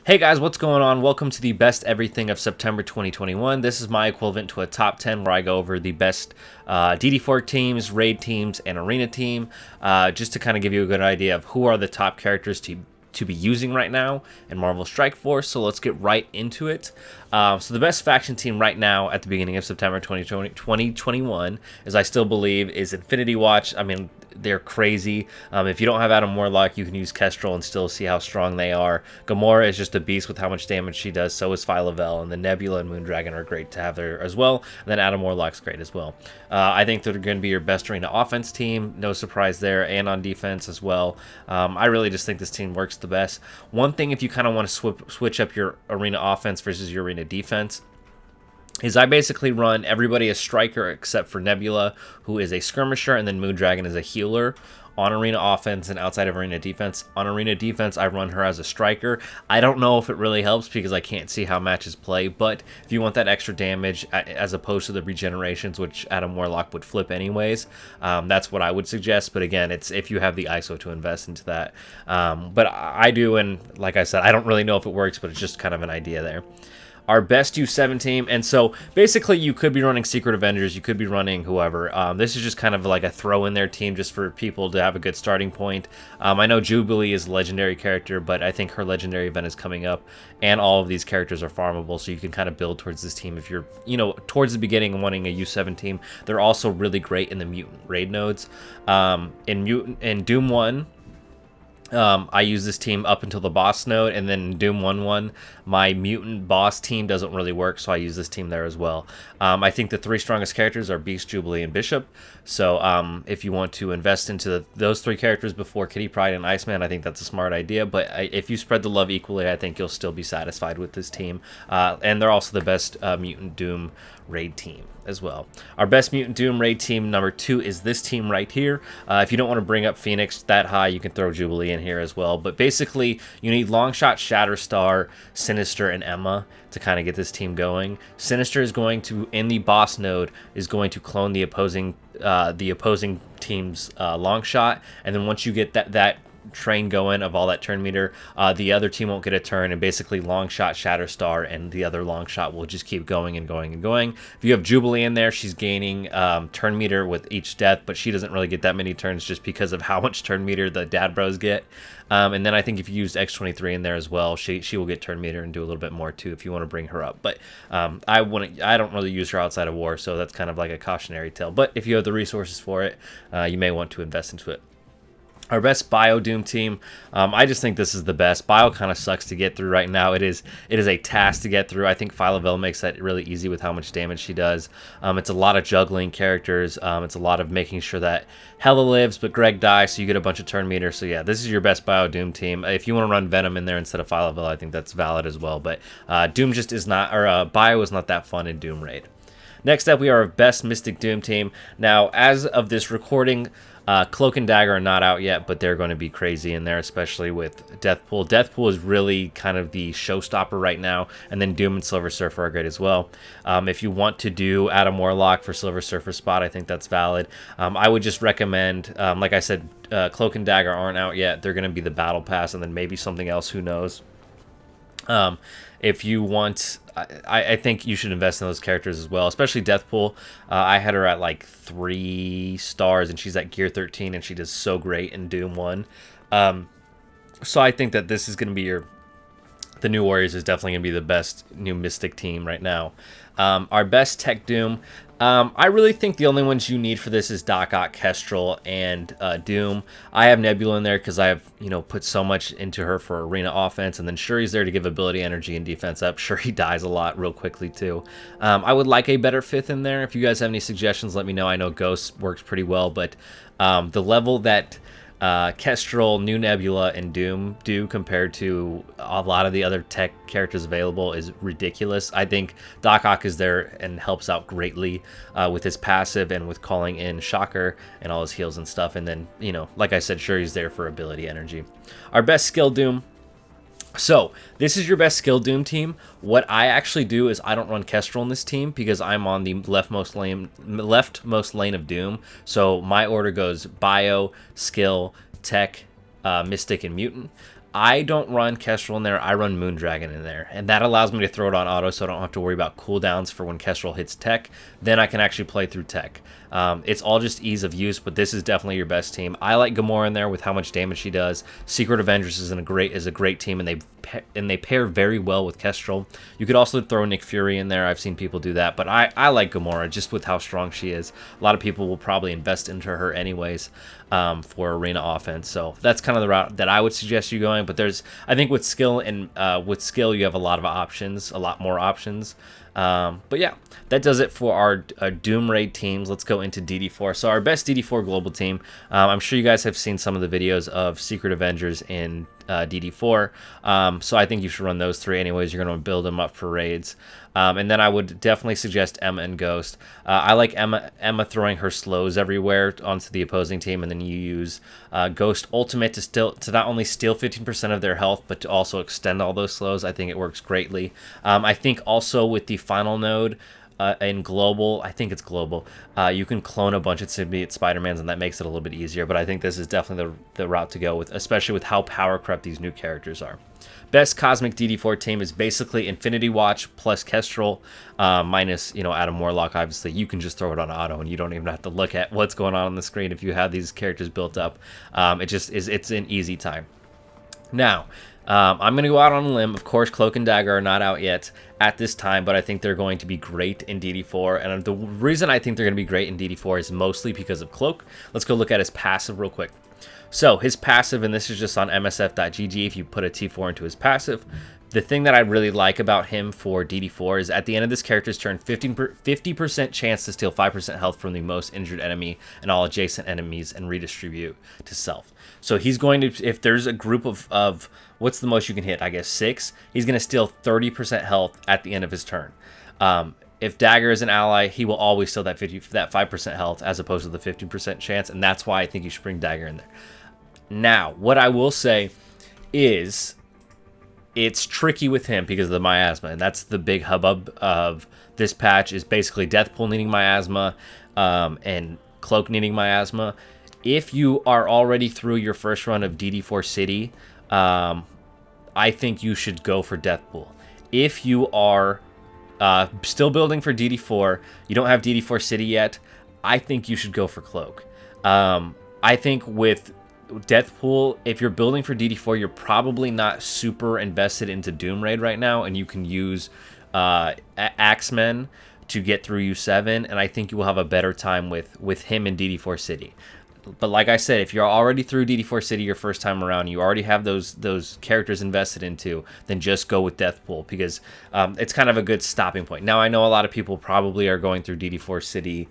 Hey guys, what's going on? Welcome to the best everything of September 2021. This is my equivalent to a top 10 where I go over the best DD4 teams, raid teams, and arena team, just to kind of give you a good idea of who are the top characters to be using right now in Marvel Strike Force. So let's get right into it. So the best faction team right now at the beginning of September 2021 is, I still believe, is Infinity Watch. I mean, they're crazy. If you don't have Adam Warlock, you can use Kestrel and still see how strong they are. Gamora is just a beast with how much damage she does. So is Phyla-Vell, and the Nebula and Moondragon are great to have there as well. And then Adam Warlock's great as well. I think they're going to be your best arena offense team. No surprise there, and on defense as well. I really just think this team works the best. One thing, if you kind of want to switch up your arena offense versus your arena defense, is I basically run everybody as striker except for Nebula, who is a skirmisher, and then Moondragon is a healer on arena offense and outside of arena defense. On arena defense, I run her as a striker. I don't know if it really helps because I can't see how matches play, but if you want that extra damage as opposed to the regenerations, which Adam Warlock would flip anyways, that's what I would suggest. But again, it's if you have the ISO to invest into that. But I do, and like I said, I don't really know if it works, but it's just kind of an idea there. Our best U7 team, and so basically you could be running Secret Avengers, you could be running whoever. This is just kind of like a throw in their team just for people to have a good starting point. I know Jubilee is a legendary character, but I think her legendary event is coming up, and all of these characters are farmable, so you can kind of build towards this team if you're, towards the beginning and wanting a U7 team. They're also really great in the mutant raid nodes. In Doom 1, I use this team up until the boss node, and then in Doom 1-1, my mutant boss team doesn't really work, so I use this team there as well. I think the three strongest characters are Beast, Jubilee, and Bishop. So if you want to invest into those three characters before Kitty Pryde and Iceman, I think that's a smart idea. But if you spread the love equally, I think you'll still be satisfied with this team. And they're also the best mutant Doom raid team as well. Our best mutant Doom raid team number 2 is this team right here. If you don't want to bring up Phoenix that high, you can throw Jubilee in here as well. But basically, you need Longshot, Shatterstar, Sinister, and Emma to kind of get this team going. Sinister is going to, in the boss node, is going to clone the opposing team's Longshot, and then once you get that train going of all that turn meter, the other team won't get a turn, and basically Longshot, Shatterstar, and the other Longshot will just keep going and going and going. If you have Jubilee in there, she's gaining turn meter with each death, but she doesn't really get that many turns just because of how much turn meter the dad bros get. And then I think if you use X23 in there as well, she will get turn meter and do a little bit more too if you want to bring her up. But I don't really use her outside of war, so that's kind of like a cautionary tale. But if you have the resources for it, you may want to invest into it. Our best Bio Doom team, I just think this is the best. Bio kind of sucks to get through right now. It is a task to get through. I think Phyla-Vell makes that really easy with how much damage she does. It's a lot of juggling characters. It's a lot of making sure that Hela lives, but Greg dies, so you get a bunch of turn meter. So yeah, this is your best Bio Doom team. If you want to run Venom in there instead of Phyla-Vell, I think that's valid as well. But Doom just is not, or Bio is not that fun in Doom Raid. Next up, we are our best Mystic Doom team. Now, as of this recording, Cloak and Dagger are not out yet, but they're going to be crazy in there, especially with Deathpool. Deathpool is really kind of the showstopper right now, and then Doom and Silver Surfer are great as well. If you want to do Adam Warlock for Silver Surfer spot, I think that's valid. I would just recommend, like I said, Cloak and Dagger aren't out yet. They're going to be the Battle Pass, and then maybe something else, who knows. If you want, I think you should invest in those characters as well, especially Deathpool. I had her at like 3 stars, and she's at gear 13, and she does so great in Doom 1. So I think that this is going to be the New Warriors is definitely going to be the best new Mystic team right now. Our best Tech Doom, I really think the only ones you need for this is Doc Ock, Kestrel, and Doom. I have Nebula in there because I have put so much into her for arena offense, and then Shuri's there to give ability, energy, and defense up. Shuri dies a lot real quickly too. I would like a better 5th in there. If you guys have any suggestions, let me know. I know Ghost works pretty well, but the level that Kestrel, New Nebula, and Doom do compared to a lot of the other tech characters available is ridiculous. I think Doc Ock is there and helps out greatly with his passive and with calling in Shocker and all his heals and stuff. And then, like I said, Shuri's there for ability energy. Our best skill Doom. So, this is your best skill Doom team. What I actually do is I don't run Kestrel in this team because I'm on the leftmost lane of Doom. So, my order goes Bio, Skill, Tech, Mystic, and Mutant. I don't run Kestrel in there, I run Moondragon in there, and that allows me to throw it on auto so I don't have to worry about cooldowns for when Kestrel hits tech. Then I can actually play through tech. It's all just ease of use, but this is definitely your best team. I like Gamora in there with how much damage she does. Secret Avengers is a great team, and they pair very well with Kestrel. You could also throw Nick Fury in there. I've seen people do that, but I like Gamora just with how strong she is. A lot of people will probably invest into her anyways for arena offense. So that's kind of the route that I would suggest you going. But I think with skill you have a lot of options, a lot more options. But yeah, that does it for our Doom Raid teams. Let's go into DD4. So our best DD4 global team. I'm sure you guys have seen some of the videos of Secret Avengers in DD4. So I think you should run those 3 anyways. You're going to build them up for raids. And then I would definitely suggest Emma and Ghost. I like Emma throwing her slows everywhere onto the opposing team, and then you use Ghost ultimate to not only steal 15% of their health, but to also extend all those slows. I think it works greatly. I think also with the final node in global, I think it's global, you can clone a bunch of symbiote Spider-Mans, and that makes it a little bit easier. But I think this is definitely the route to go with, especially with how power crept these new characters are. Best Cosmic DD4 team is basically Infinity Watch plus Kestrel minus, Adam Warlock. Obviously, you can just throw it on auto, and you don't even have to look at what's going on the screen if you have these characters built up. It's an easy time. Now, I'm going to go out on a limb. Of course, Cloak and Dagger are not out yet at this time, but I think they're going to be great in DD4. And the reason I think they're going to be great in DD4 is mostly because of Cloak. Let's go look at his passive real quick. So his passive, and this is just on MSF.gg, if you put a T4 into his passive, the thing that I really like about him for DD4 is at the end of this character's turn, 50% chance to steal 5% health from the most injured enemy and all adjacent enemies and redistribute to self. So he's going to, if there's a group of what's the most you can hit? I guess 6. He's going to steal 30% health at the end of his turn. If Dagger is an ally, he will always steal that 5% health as opposed to the 15% chance, and that's why I think you should bring Dagger in there. Now, what I will say is it's tricky with him because of the miasma, and that's the big hubbub of this patch is basically Deathpool needing miasma and Cloak needing miasma. If you are already through your first run of DD4 City, I think you should go for Deathpool. If you are still building for DD4, you don't have DD4 City yet, I think you should go for Cloak. I think with Deathpool, if you're building for DD4, you're probably not super invested into Doom Raid right now, and you can use Axemen to get through U7, and I think you will have a better time with him in DD4 City. But like I said, if you're already through DD4 City your first time around, you already have those characters invested into, then just go with Deathpool, because it's kind of a good stopping point. Now, I know a lot of people probably are going through DD4 City,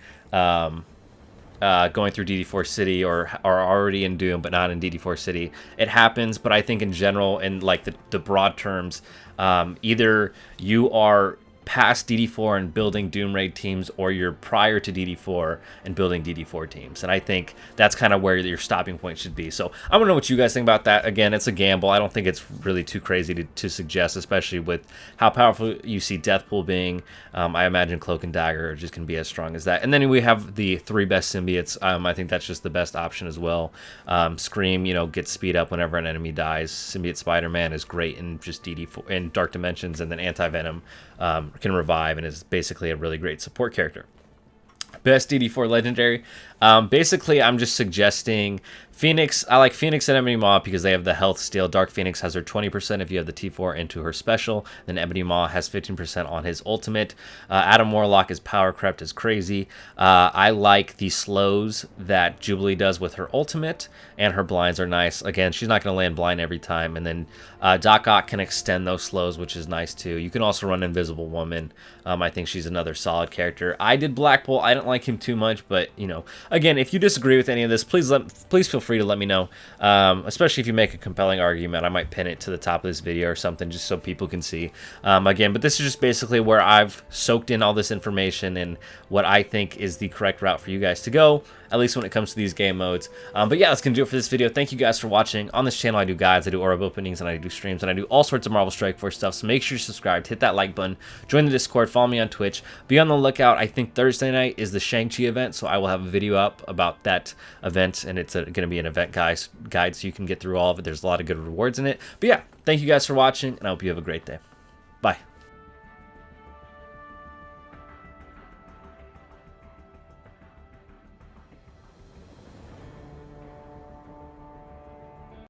or are already in Doom but not in DD4 City. It happens, but I think in general, in like the broad terms, either you are past DD4 and building Doom Raid teams, or you're prior to DD4 and building DD4 teams. And I think that's kind of where your stopping point should be. So I want to know what you guys think about that. Again, it's a gamble. I don't think it's really too crazy to suggest, especially with how powerful you see Deathpool being. I imagine Cloak and Dagger are just going to be as strong as that. And then we have the 3 best symbiotes. I think that's just the best option as well. Scream, gets speed up whenever an enemy dies. Symbiote Spider-Man is great in just DD4 in Dark Dimensions, and then Anti-Venom can revive and is basically a really great support character. Best DD4 legendary. Basically, I'm just suggesting Phoenix. I like Phoenix and Ebony Maw because they have the health steal. Dark Phoenix has her 20% if you have the T4 into her special. Then Ebony Maw has 15% on his ultimate. Adam Warlock is power crept as crazy. I like the slows that Jubilee does with her ultimate, and her blinds are nice. Again, she's not going to land blind every time. And then Doc Ock can extend those slows, which is nice too. You can also run Invisible Woman. I think she's another solid character. I did Blackpool. I didn't like him too much, but again, if you disagree with any of this, please feel free to let me know. Especially if you make a compelling argument, I might pin it to the top of this video or something, just so people can see. Again, but this is just basically where I've soaked in all this information and what I think is the correct route for you guys to go, at least when it comes to these game modes. But yeah, that's gonna do it for this video. Thank you guys for watching. On this channel, I do guides, I do orb openings, and I do streams, and I do all sorts of Marvel Strike Force stuff. So make sure you're subscribed, hit that like button, join the Discord, follow me on Twitch. Be on the lookout. I think Thursday night is the Shang-Chi event, so I will have a video up about that event, and it's going to be be an event guide so you can get through all of it. There's a lot of good rewards in it. But yeah, thank you guys for watching, and I hope you have a great day. Bye.